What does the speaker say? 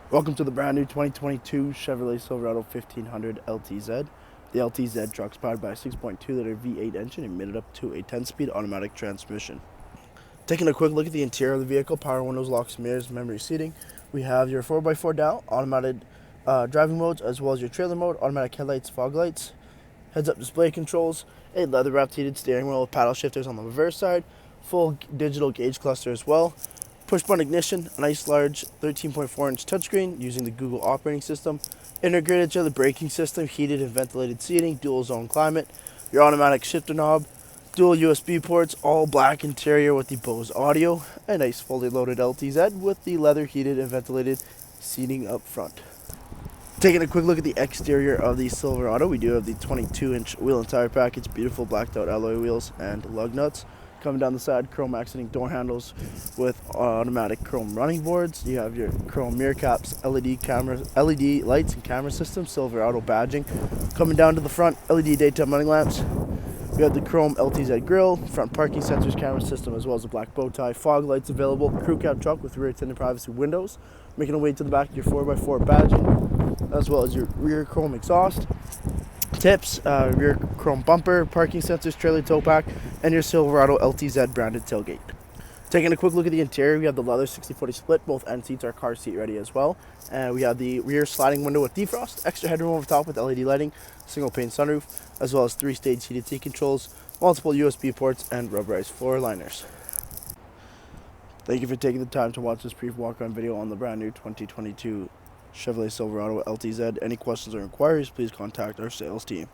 Welcome to the brand new 2022 Chevrolet Silverado 1500 LTZ. The LTZ truck is powered by a 6.2-liter V8 engine and mated up to a 10-speed automatic transmission. Taking a quick look at the interior of the vehicle, power windows, locks, mirrors, memory seating. We have your 4x4 dial, automated driving modes, as well as your trailer mode, automatic headlights, fog lights, heads-up display controls, a leather-wrapped heated steering wheel with paddle shifters on the reverse side, full digital gauge cluster as well. Push-button ignition, a nice large 13.4-inch touchscreen using the Google operating system, integrated to the braking system, heated and ventilated seating, dual zone climate, your automatic shifter knob, dual USB ports, all black interior with the Bose audio, a nice fully loaded LTZ with the leather heated and ventilated seating up front. Taking a quick look at the exterior of the Silverado, we do have the 22-inch wheel and tire package, beautiful blacked out alloy wheels and lug nuts. Coming down the side, chrome accenting door handles with automatic chrome running boards. You have your chrome mirror caps, LED cameras, LED lights and camera system, Silverado badging. Coming down to the front, LED daytime running lamps. We have the chrome LTZ grille, front parking sensors, camera system, as well as a black bow tie, fog lights available, crew cab truck with rear tinted privacy windows. Making our way to the back of your 4x4 badging, as well as your rear chrome exhaust. Tips, rear chrome bumper, parking sensors, trailer tow pack, and your Silverado LTZ branded tailgate. Taking a quick look at the interior, we have the leather 60/40 split. Both end seats are car seat ready as well. And we have the rear sliding window with defrost, extra headroom over top with LED lighting, single pane sunroof, as well as 3-stage heated seat controls, multiple USB ports, and rubberized floor liners. Thank you for taking the time to watch this brief walk-on video on the brand new 2022 Chevrolet Silverado LTZ. Any questions or inquiries, please contact our sales team.